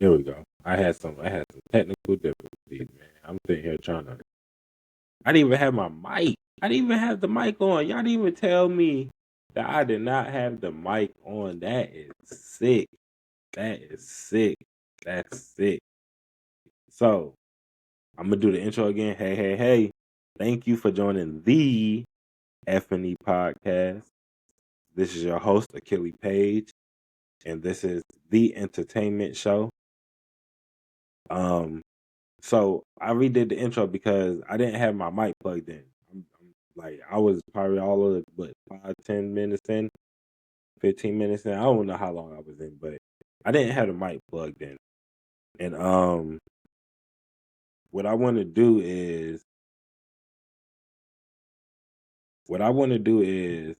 There we go. I had some technical difficulties, man. I'm sitting here trying to. I didn't even have my mic. I didn't even have the mic on. Y'all didn't even tell me that I did not have the mic on. That is sick. That is sick. That's sick. So I'm gonna do the intro again. Hey, hey, hey! Thank you for joining the F&E podcast. This is your host, Achille Page, and this is the entertainment show. So I redid the intro because I didn't have my mic plugged in. Like I was probably all of 5, 10 minutes in, 15 minutes in. I don't know how long I was in, but I didn't have the mic plugged in. And what I want to do is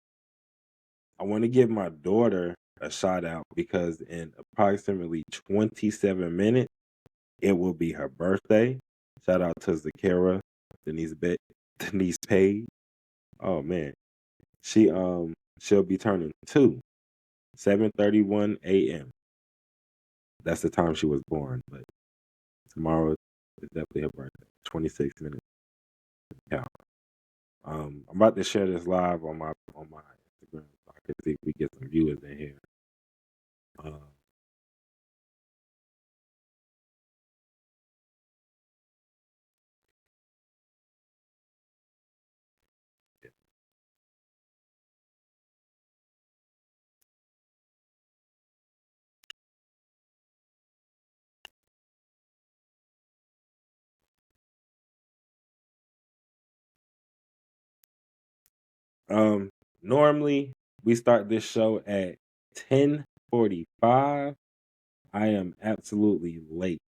I want to give my daughter a shout out because in approximately 27 minutes it will be her birthday. Shout out to Zakara, Denise Page. Oh man. She'll be turning 2, 7:31 a.m. That's the time she was born, but tomorrow is definitely her birthday. 26 minutes count. I'm about to share this live on my Instagram so I can see if we get some viewers in here. Uh, Normally we start this show at 10:45. I am absolutely late.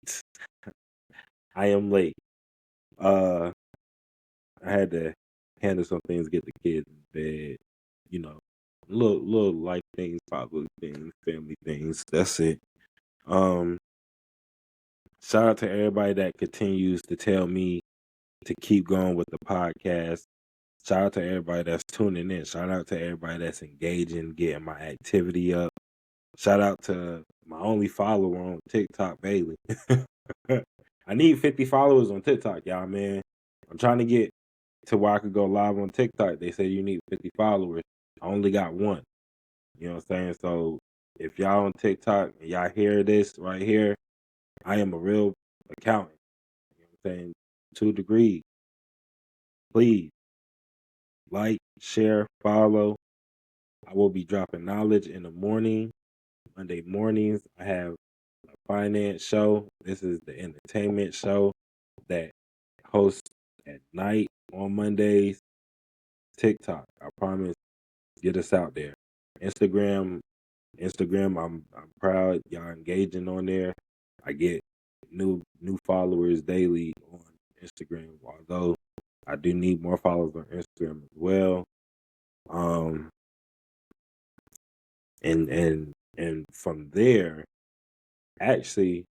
I am late. Uh, I had to handle some things, get the kids in bed, you know, little life things, fatherly things, family things. That's it. Um, Shout out to everybody that continues to tell me to keep going with the podcast. Shout out to everybody that's tuning in. Shout out to everybody that's engaging, getting my activity up. Shout out to my only follower on TikTok, Bailey. I need 50 followers on TikTok, y'all, man. I'm trying to get to where I could go live on TikTok. They say you need 50 followers. I only got one. You know what I'm saying? So if y'all on TikTok and y'all hear this right here, I am a real accountant. You know what I'm saying? 2 degrees. Please like, share, follow. I will be dropping knowledge in the morning. Monday mornings, I have a finance show. This is the entertainment show that hosts at night on Mondays. TikTok, I promise, get us out there. Instagram, I'm proud y'all engaging on there. I get new followers daily on Instagram, although I do need more followers on Instagram as well. Um, and from there, actually,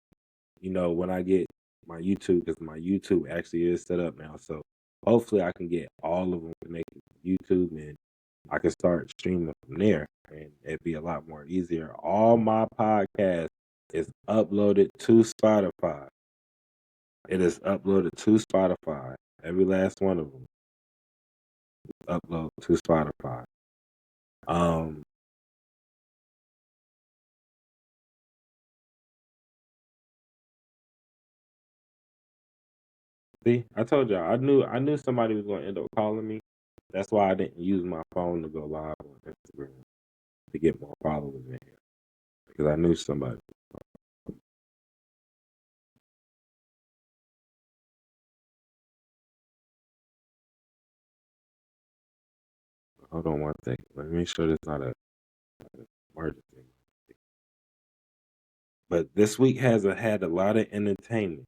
when I get my YouTube, because my YouTube actually is set up now, so hopefully I can get all of them connected to YouTube and I can start streaming from there, and it'd be a lot more easier. All my podcast is uploaded to Spotify. It is uploaded to Spotify. Every last one of them upload to Spotify. Um, See, I told y'all I knew somebody was gonna end up calling me. That's why I didn't use my phone to go live on Instagram to get more followers in here because I knew somebody. Hold on one second. Let me make sure there's not a emergency. But this week had a lot of entertainment.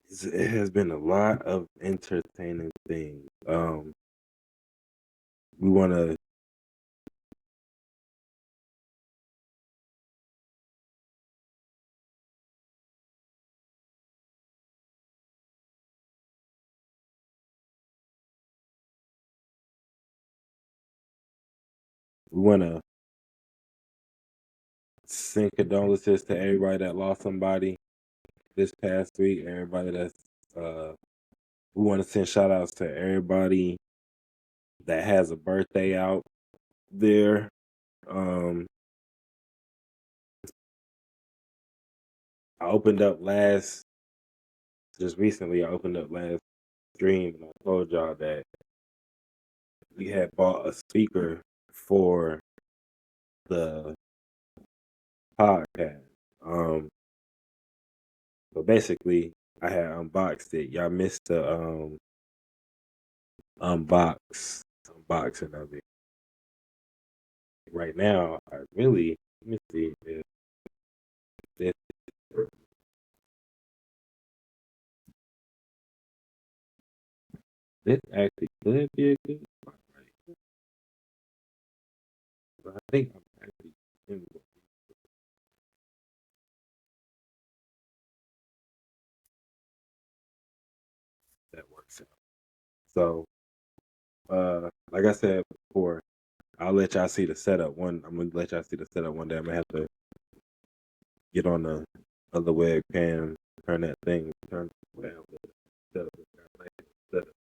It has been a lot of entertaining things. We want to we want to send condolences to everybody that lost somebody this past week. Everybody that's uh, we want to send shout outs to everybody that has a birthday out there. Um, I opened up just recently. I opened up last stream and I told y'all that we had bought a speaker for the podcast. But basically, I had unboxed it. Y'all missed the unboxing of it. Right now, I really let me see if this this actually could be a good spot, right? But I think I'm actually in what that works out. So, like I said before, I'll let y'all see the setup one. I'm gonna let y'all see the setup one day. I'm gonna have to get on the other webcam, turn whatever setup is kinda like setup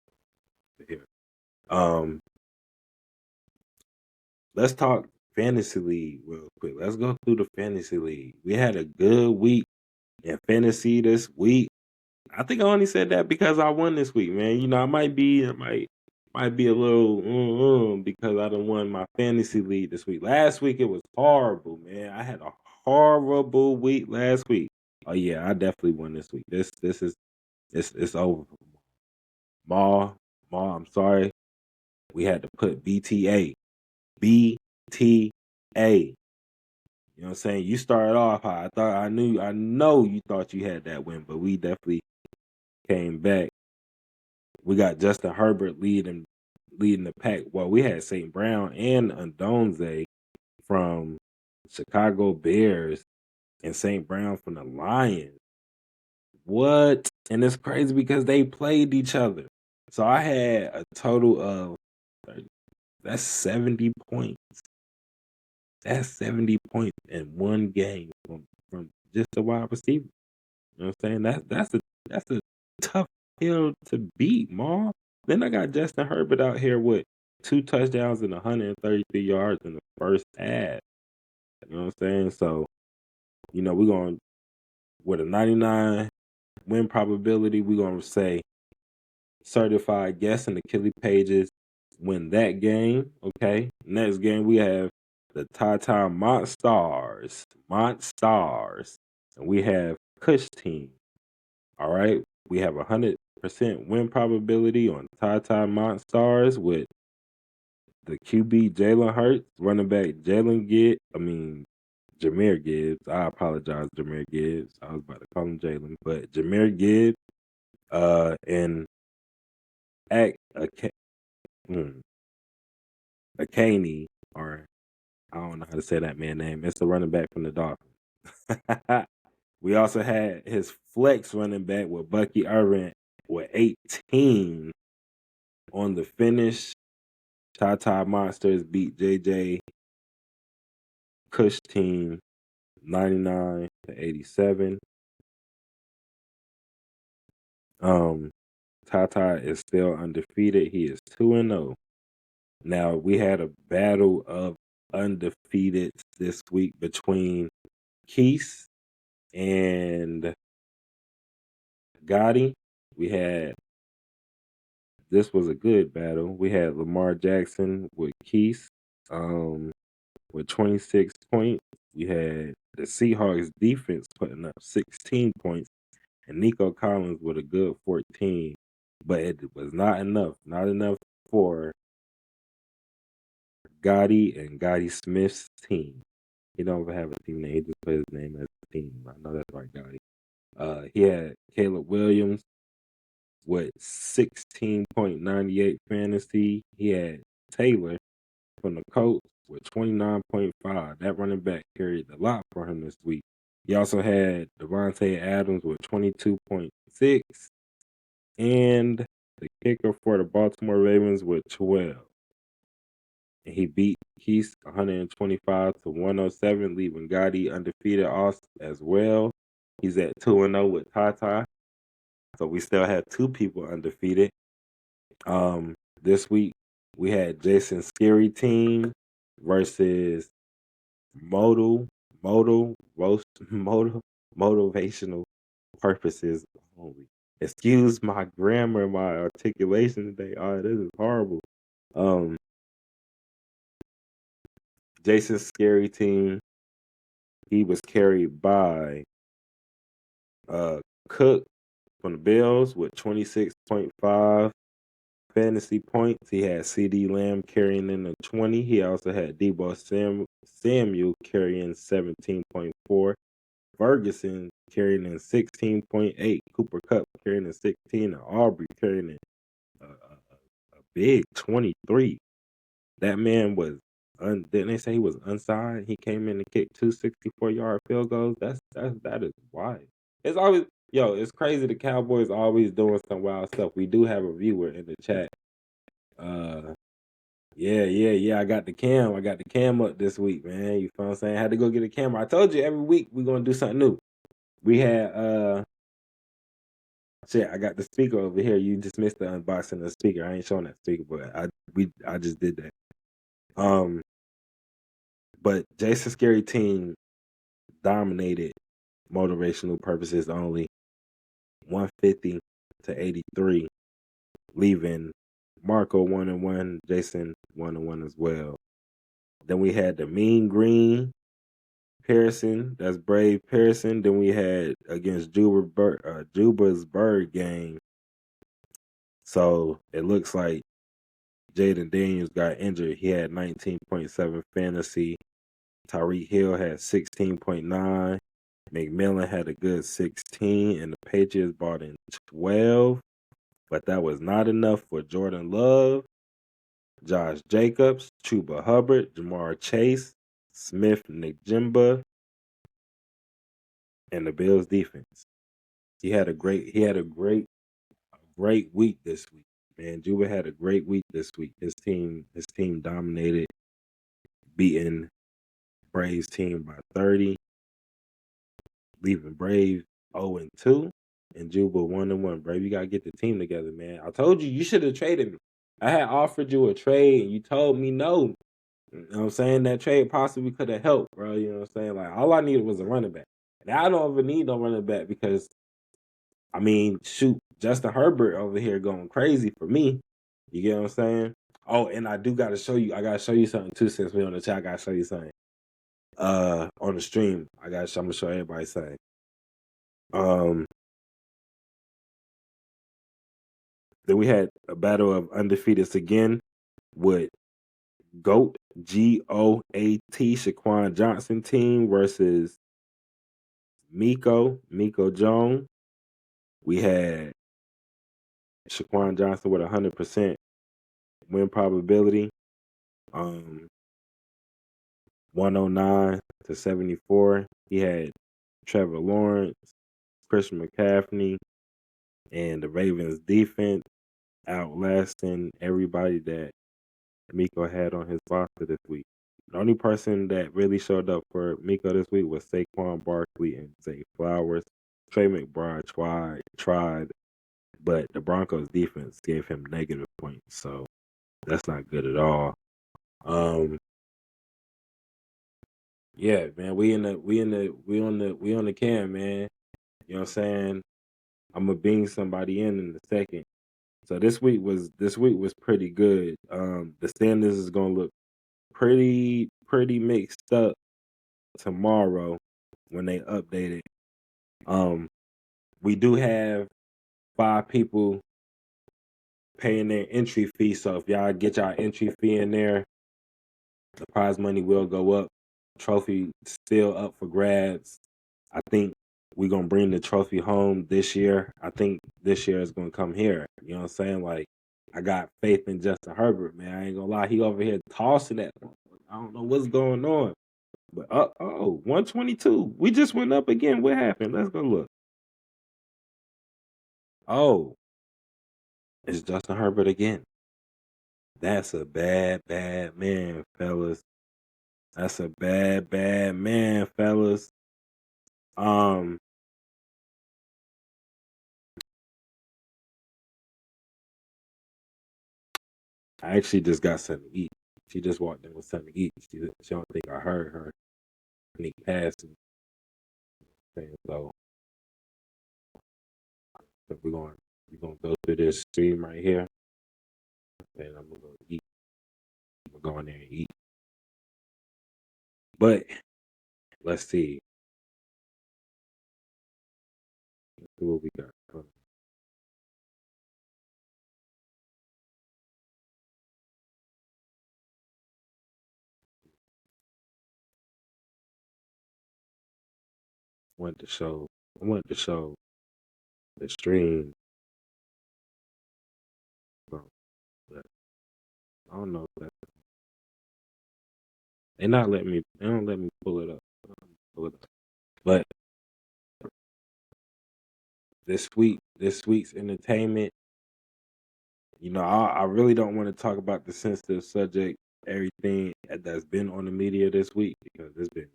here. Um, let's talk fantasy league real quick. Let's go through the fantasy league. We had a good week in fantasy this week. I think I only said that because I won this week, man. You know, I might be a little because I done won my fantasy league this week. Last week it was horrible, man. I had a horrible week last week. Oh yeah, I definitely won this week. This is it's over. Ma, I'm sorry. We had to put BTA. BTA. You know what I'm saying? You started off high. I know you thought you had that win, but we definitely came back. We got Justin Herbert leading the pack. Well, we had St. Brown and Andonze from Chicago Bears and St. Brown from the Lions. What? And it's crazy because they played each other. So I had a total of that's 70 points. That's 70 points in one game from just a wide receiver. You know what I'm saying? That's a tough hill to beat, Ma. Then I got Justin Herbert out here with 2 touchdowns and 133 yards in the first half. You know what I'm saying? So, we're going with a 99 win probability, we're gonna say certified guess and Achilles Pages win that game. Okay. Next game we have the Tata Monstars. And we have Kush team. All right. We have 100% win probability on Tata Monstars with the QB Jalen Hurts, running back Jahmyr Gibbs. I apologize, Jahmyr Gibbs. I was about to call him Jalen, but Jahmyr Gibbs, and Akaney, or I don't know how to say that man's name. It's the running back from the Dolphins. We also had his flex running back with Bucky Irvin with 18 on the finish. Tata Monsters beat JJ Kush team 99-87. Tata is still undefeated. He is 2-0. Now we had a battle of undefeated this week between Keith and Gotti. This was a good battle. We had Lamar Jackson with Keith, with 26 points. We had the Seahawks defense putting up 16 points, and Nico Collins with a good 14. But it was not enough. Not enough for Gotti and Gotti Smith's team. He don't even have a team name. He just put his name as a team. I know that's right, Gotti. He had Caleb Williams with 16.98 fantasy. He had Taylor from the Colts with 29.5. That running back carried a lot for him this week. He also had Devontae Adams with 22.6 and the kicker for the Baltimore Ravens with 12. and he beat Keith 125-107, leaving Gotti undefeated as well. He's at 2-0 with Tata, so we still have two people undefeated. This week we had Jason Scary Team versus Modal Modal Roast Modal Motivational Purposes Only. Excuse my grammar, my articulation today. Oh, this is horrible. Um, Jason's Scary Team, he was carried by Cook from the Bills with 26.5 fantasy points. He had CD Lamb carrying in the 20. He also had Debo Samuel carrying 17.4. Ferguson carrying in 16.8. Cooper Kupp carrying in 16. And Aubrey carrying in a big 23. That man was didn't they say he was unsigned? He came in and kicked 264-yard field goals. That is wild. It's always it's crazy. The Cowboys always doing some wild stuff. We do have a viewer in the chat. Yeah. I got the cam up this week, man. You feel what I'm saying? I had to go get a camera. I told you every week we're gonna do something new. We had I got the speaker over here. You just missed the unboxing of the speaker. I ain't showing that speaker, but I just did that. But Jason Scary Team dominated motivational purposes only, 150-83, leaving Marco 1-1, Jason 1-1 as well. Then we had the Mean Green Pearson, that's Brave Pearson. Then we had against Juba's Bird game. So it looks like Jaden Daniels got injured. He had 19.7 fantasy. Tyreek Hill had 16.9. McMillan had a good 16, and the Patriots brought in 12. But that was not enough for Jordan Love, Josh Jacobs, Chuba Hubbard, Jamar Chase, Smith Njigba, and the Bills defense. He had a great week this week. Man, Juba had a great week this week. His team dominated, beating Braves team by 30, leaving Braves 0-2, and Juba 1-1. Brave, you gotta get the team together, man. I told you should have traded me. I had offered you a trade, and you told me no. You know what I'm saying? That trade possibly could have helped, bro. You know what I'm saying? Like, all I needed was a running back. And I don't even need no running back because, I mean, shoot, Justin Herbert over here going crazy for me. You get what I'm saying? Oh, and I gotta show you something too, since we on the chat. I gotta show you something. On the stream, I'm gonna show everybody something. Then we had a battle of undefeateds again with GOAT, G-O-A-T, Shaquan Johnson team versus Miko Jones. We had Shaquan Johnson with 100% win probability, 109-74. He had Trevor Lawrence, Christian McCaffrey, and the Ravens defense outlasting everybody that Miko had on his roster this week. The only person that really showed up for Miko this week was Saquon Barkley and Zay Flowers. Trey McBride tried, but the Broncos defense gave him negative points, so that's not good at all. Yeah, man, we on the cam, man. You know what I'm saying? I'm gonna bring somebody in a second. So this week was pretty good. The standings is gonna look pretty mixed up tomorrow when they update it. We do have 5 people paying their entry fee, so if y'all get y'all entry fee in there, the prize money will go up. Trophy still up for grabs. I think we're gonna bring the trophy home this year. I think this year is gonna come here. You know what I'm saying? Like, I got faith in Justin Herbert, man. I ain't gonna lie. He over here tossing that. I don't know what's going on. But 122. We just went up again. What happened? Let's go look. Oh, it's Justin Herbert again. That's a bad, bad man, fellas. That's a bad, bad man, fellas. Um, I actually just got something to eat. She just walked in with something to eat. She don't think I heard her sneak past me. So we're gonna go through this stream right here, and I'm gonna go eat. I'm gonna go in there and eat. But let's see. Let's see what we got. Want to show. I want to show the stream. But I don't know if that they not letting me. They don't let me pull it up. Pull it up. But this week's entertainment. I really don't want to talk about the sensitive subject, everything that's been on the media this week because it's been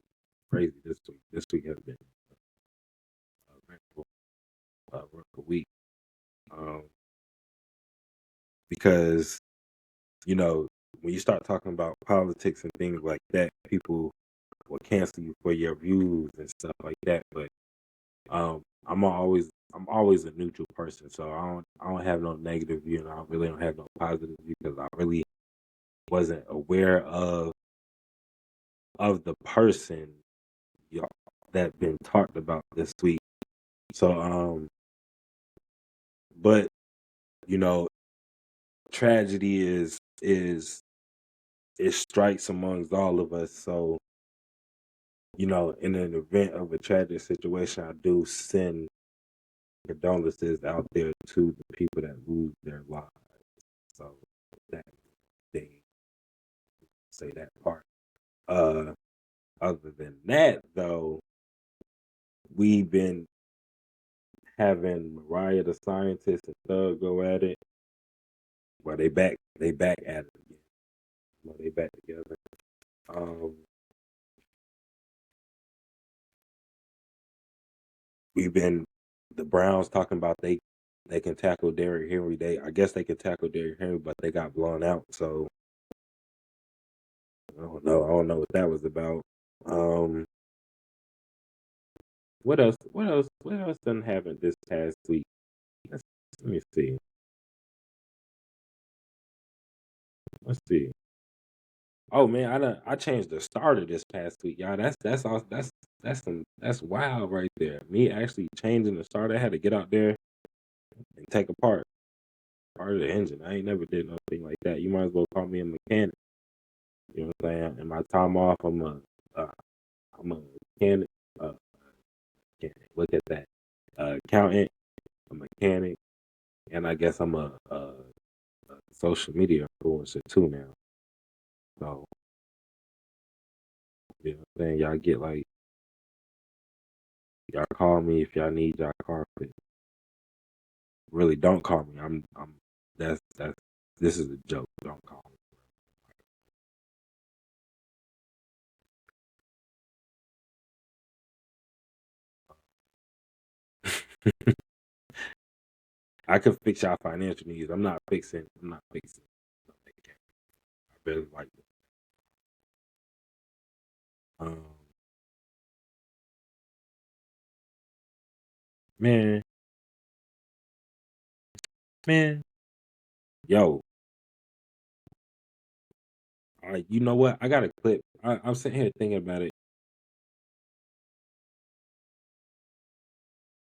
crazy this week. This week has been a real week. Um, because when you start talking about politics and things like that, people will cancel you for your views and stuff like that. But I'm always a neutral person, so I don't have no negative view, and I really don't have no positive view because I really wasn't aware of the person y'all that been talked about this week. So but you know, tragedy is it strikes amongst all of us. So in an event of a tragic situation, I do send condolences out there to the people that lose their lives. So that they say that part. Uh, Other than that, though, we've been having Mariah the Scientist and Thug go at it. Well, they back at it again. Well, they back together. Um, we've been the Browns talking about they can tackle Derrick Henry. I guess they can tackle Derrick Henry, but they got blown out. So I don't know. I don't know what that was about. Um, what else? What else? What else done happened this past week? Let's, let me see. Let's see. Oh man, I changed the starter this past week, y'all. That's wild right there. Me actually changing the starter. I had to get out there and take apart part of the engine. I ain't never did nothing like that. You might as well call me a mechanic. You know what I'm saying? In my time off, I'm a mechanic. Uh, mechanic. Look at that. Accountant, a mechanic, and I guess I'm a social media influencer too now. So you know what I'm saying? Y'all get like y'all call me if y'all need y'all car fixed. Really, don't call me. I'm. That's. This is a joke. Don't call me. I could fix y'all financial needs. I'm not fixing. I'm not fixing. I barely like it. Um, man, man, yo, you know what? I got a clip. I'm sitting here thinking about it.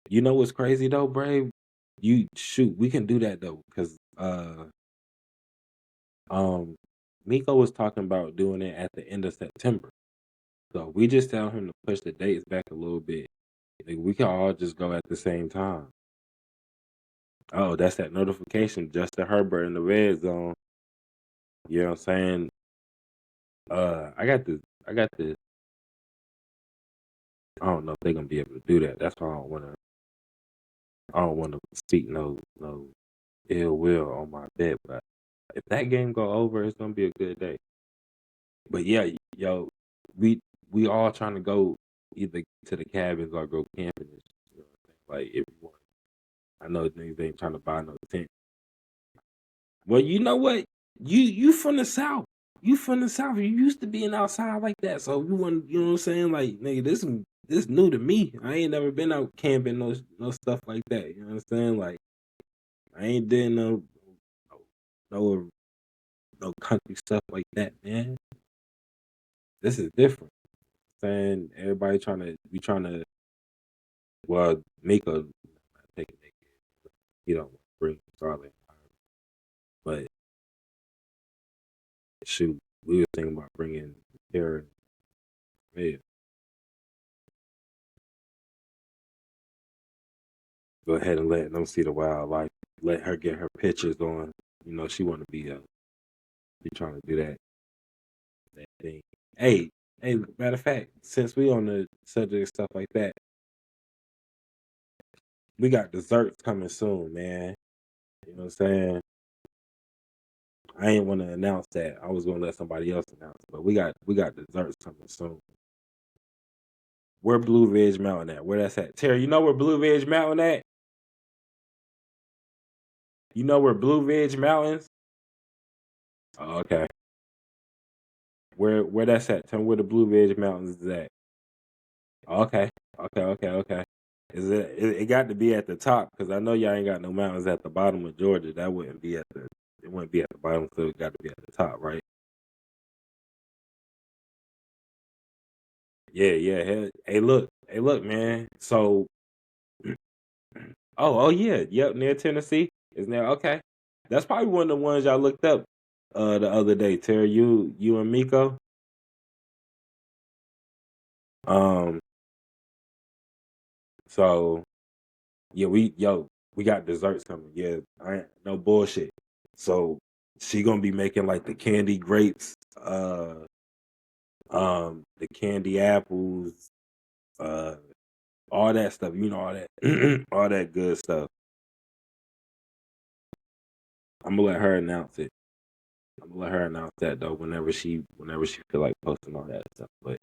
You know what's crazy though, Brave? You shoot, we can do that though, because um, Miko was talking about doing it at the end of September. So we just tell him to push the dates back a little bit. Like, we can all just go at the same time. Oh, that's that notification. Justin Herbert in the red zone. You know what I'm saying? I got the I don't know if they're gonna be able to do that. That's why I don't wanna speak no ill will on my bet, but If that game go over, it's gonna be a good day. But yeah, yo, we we all trying to go either to the cabins or go camping. And shit, you know what I'm saying? Like everyone, I know niggas ain't trying to buy no tent. Well, you know what? You from the south. You from the south. You used to being outside like that. So you want, you know what I'm saying? Like nigga, this new to me. I ain't never been out camping no stuff like that. You know what I'm saying? Like I ain't did no no country stuff like that, man. This is different. Saying everybody trying to well make a take a nigga. You don't want to bring Charlotte, but shoot, we were thinking about bringing Karen. Yeah, go ahead and let them see the wildlife. Let her get her pictures on. You know, she want to be trying to do that thing. Hey, hey, matter of fact, since we on the subject of stuff like that, we got desserts coming soon, man. You know what I'm saying? I ain't want to announce that. I was gonna let somebody else announce it, but we got desserts coming soon. Where Blue Ridge Mountain at? Where that's at? Terry, you know where Blue Ridge Mountain at? You know where Blue Ridge Mountains? Oh, okay. Where that's at? Tell me where the Blue Ridge Mountains is at. Okay. Okay. Is it got to be at the top because I know y'all ain't got no mountains at the bottom of Georgia. That wouldn't be at the it wouldn't be at the bottom, so it got to be at the top, right? Yeah. Hey, look, man. So, yeah, yep, near Tennessee is there. Okay, that's probably one of the ones y'all looked up the other day. Terry, you and Miko. Um, so yeah, we got desserts coming. Yeah, I ain't no bullshit. So she gonna be making like the candy grapes, the candy apples, uh, all that stuff. You know all that, all that good stuff. I'm gonna let her announce it. I'm gonna let her announce that though. Whenever she feel like posting all that stuff. But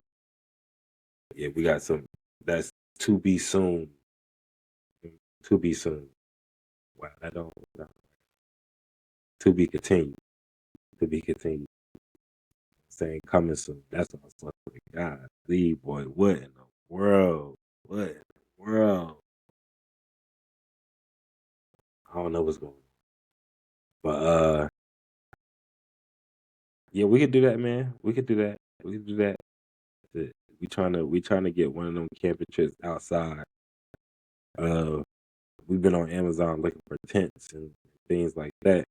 yeah, we got some. That's to be soon. To be soon. Wow, that don't. To be continued. To be continued. Saying coming soon. That's what I was like. God, Lee, boy, what in the world? What in the world? I don't know what's going on. But yeah, we could do that, man. We could do that. We could do that. Shit, we trying to get one of them camping trips outside. Uh, we've been on Amazon looking for tents and things like that.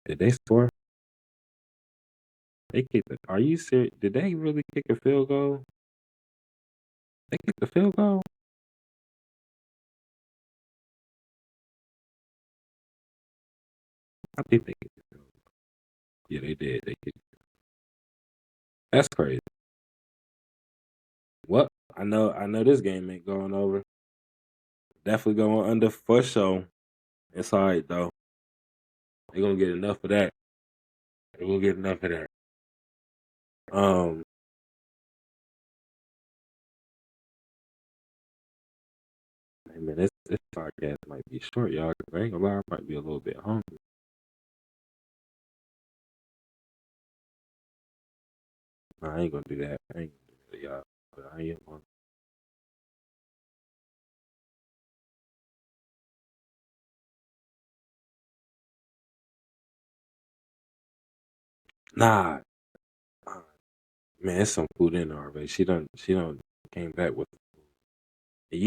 Did they score? They kicked it. Are you serious? Did they really kick a field goal? They kicked the field goal? I think they kicked the field goal. Yeah, they did. They kicked. That's crazy. Well, I know this game ain't going over. Definitely going under for sure. It's all right though. They're gonna get enough of that. They're gonna get enough of that. Um, hey man, this podcast might be short, y'all. 'Cause I ain't gonna lie, I might be a little bit hungry. Nah, I ain't gonna do that. I ain't gonna do that, y'all. But I am hungry. Nah, uh, man, it's some food in there already. She done came back with. And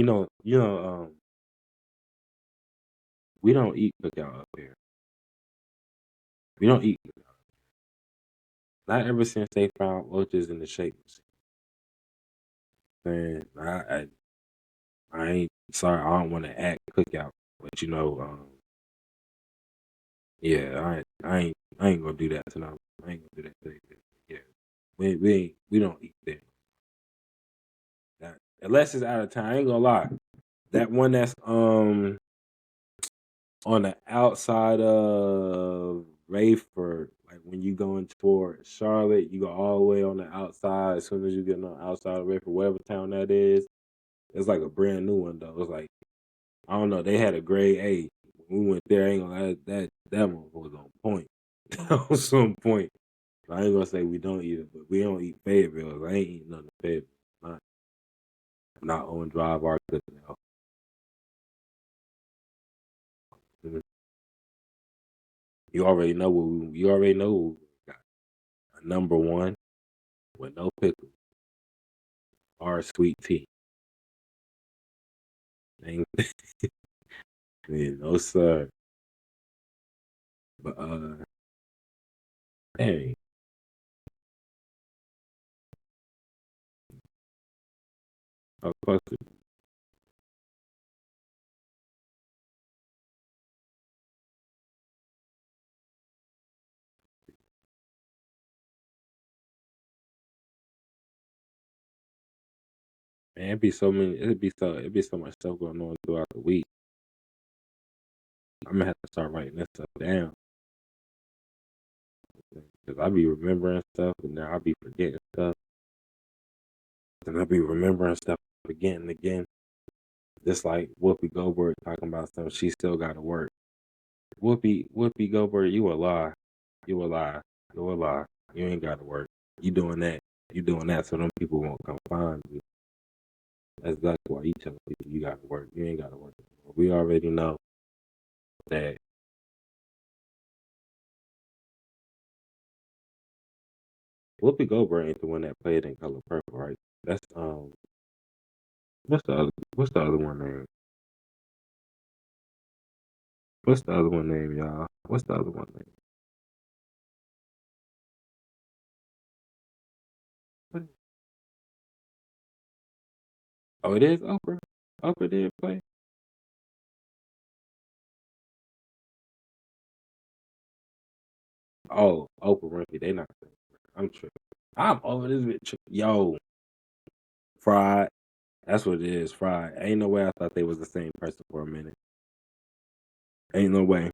we don't eat cookout up here. We don't eat cookout. Not ever since they found roaches in the shake machine. Man, I ain't sorry. I don't want to act cookout, but yeah, I ain't gonna do that tonight. I ain't gonna do that today. Yeah, we don't eat there. That, unless it's out of town. I ain't gonna lie. That one that's on the outside of Rayford, like when you going toward Charlotte, you go all the way on the outside. As soon as you get on the outside of Rayford, whatever town that is, it's like a brand new one though. It's like I don't know. They had a grade A. When we went there, I ain't gonna lie, that one was on point. That was on point. I ain't gonna say we don't eat it, but we don't eat Fayetteville. I ain't eating nothing Fayetteville. Not on Drive or good now. You already know you already know what we got. A number one with no pickle or sweet tea. Ain't yeah, no sir. But hey, of course, man, it'd be so much stuff going on throughout the week. I'm gonna have to start writing this stuff down because I be remembering stuff and then I be forgetting stuff and I be remembering stuff again and again. Just like Whoopi Goldberg talking about stuff, she still got to work. Whoopi Goldberg, you a lie, you a lie, you a lie. You ain't got to work. You doing that. You doing that so them people won't come find you. That's exactly why you telling people you got to work. You ain't got to work. We already know that Whoopi Goldberg ain't the one that played in Color Purple, right? That's what's the other one name? What's the other one name, y'all? What's the other one name? What- Oh, it is Oprah. Oprah did play. Oh, Oprah Winfrey. They not. I'm tripping. I'm over this bitch. Yo, Fried. That's what it is. Fried. Ain't no way I thought they was the same person for a minute. Ain't no way.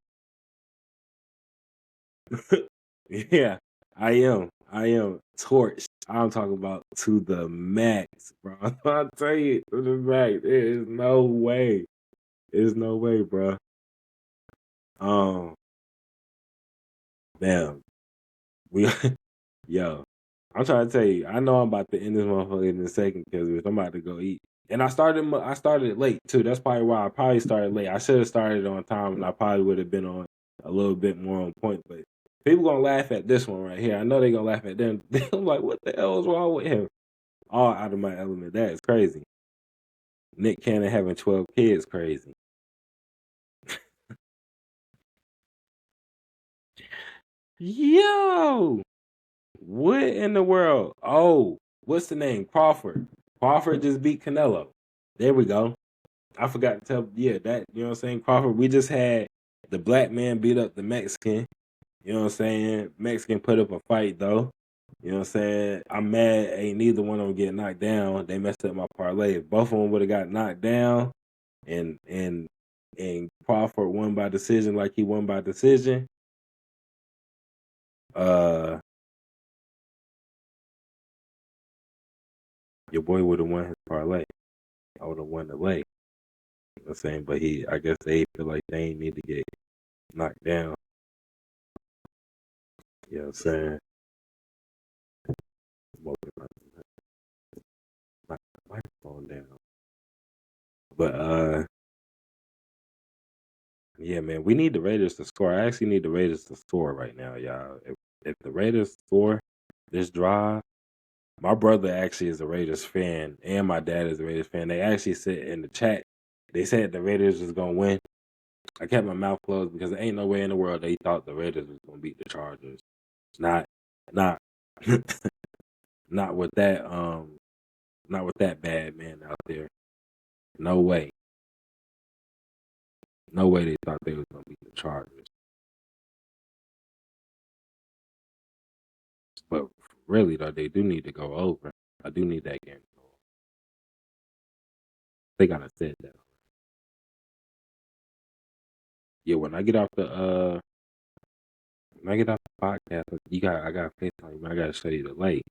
Yeah, I am. I am torched. I'm talking about to the max, bro. I'll tell you to the max. There is no way. There's no way, bro. Um, damn. We, yo, I'm trying to tell you. I know I'm about to end this motherfucker in a second because I'm about to go eat. And I started it late too. That's probably why I probably started late. I should have started on time, and I probably would have been on a little bit more on point. But people gonna laugh at this one right here. I know they gonna laugh at them. I'm like, what the hell is wrong with him? All out of my element. That is crazy. Nick Cannon having 12 kids, crazy. Yo, what in the world? Oh, what's the name? Crawford. Crawford just beat Canelo. There we go. I forgot to tell. Yeah, that you know what I'm saying. Crawford. We just had the black man beat up the Mexican. You know what I'm saying. Mexican put up a fight though. You know what I'm saying. I'm mad. Ain't neither one of them get knocked down. They messed up my parlay. If both of them would have got knocked down, and Crawford won by decision like he won by decision. Uh, your boy would have won his parlay. I would have won the lay. You know what I'm saying, but I guess they feel like they ain't need to get knocked down. You know what I'm saying? My microphone down. But yeah, man, we need the Raiders to score. I actually need the Raiders to score right now, y'all. If the Raiders score this drive, my brother actually is a Raiders fan, and my dad is a Raiders fan. They actually said in the chat, they said the Raiders was gonna win. I kept my mouth closed because there ain't no way in the world they thought the Raiders was gonna beat the Chargers. Not, not, not with that, not with that bad man out there. No way, no way they thought they was gonna beat the Chargers. But really though, they do need to go over. I do need that game. They gotta set that. Yeah, when I get off the podcast, I got FaceTime, man. I gotta show you the lake.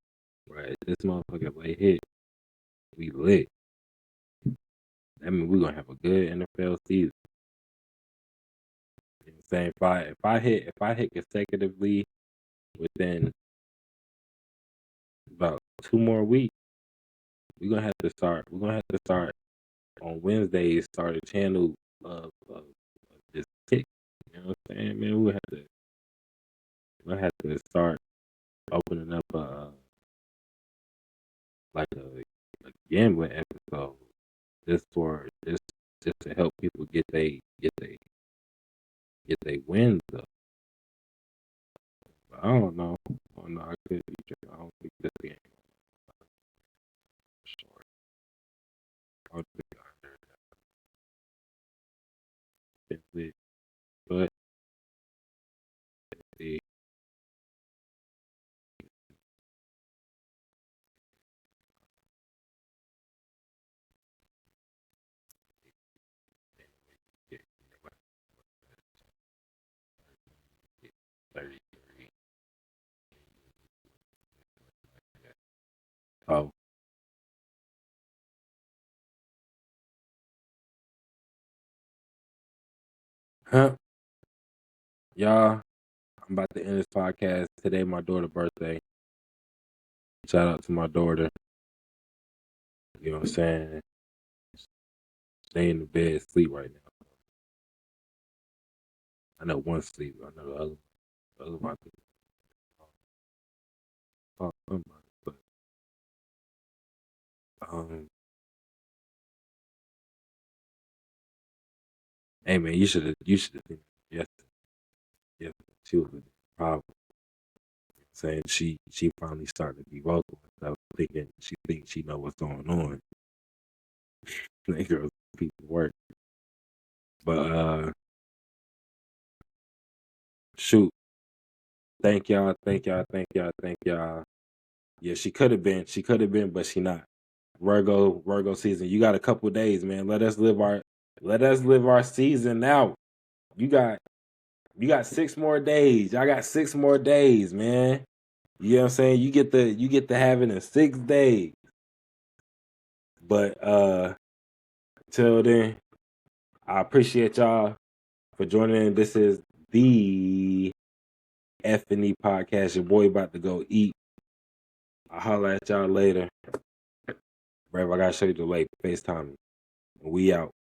Right. This motherfucker late hit. We lit. I mean, we're gonna have a good NFL season. You know what I'm saying? If I hit consecutively within about 2 more weeks, we're gonna have to start on Wednesdays, start a channel of just kick. You know what I'm saying, man? We'll have to start opening up like a gambling episode just to help people get they wins up. But I don't know. I could be tripping. I don't think this game is short. I don't think I heard that. But the get 33. Oh, huh? Y'all, I'm about to end this podcast. Today my daughter's birthday. Shout out to my daughter. You know what I'm saying? Stay in the bed, sleep right now. I know one sleep. I know the other one. Oh, but um, hey man, you should have seen it yesterday. She was a problem. Saying she finally started to be vocal. I was thinking she thinks she know what's going on. That girl's people work. But shoot. Thank y'all, thank y'all, thank y'all, thank y'all. Yeah, she could have been, but she not. Virgo season. You got a couple days, man. Let us live our season out. You got 6 more days. I got 6 more days, man. You know what I'm saying? You get to have it in 6 days. But till then, I appreciate y'all for joining in. This is the F&E podcast. Your boy about to go eat. I'll holler at y'all later. Brave, I gotta show you the lake. FaceTime me. We out.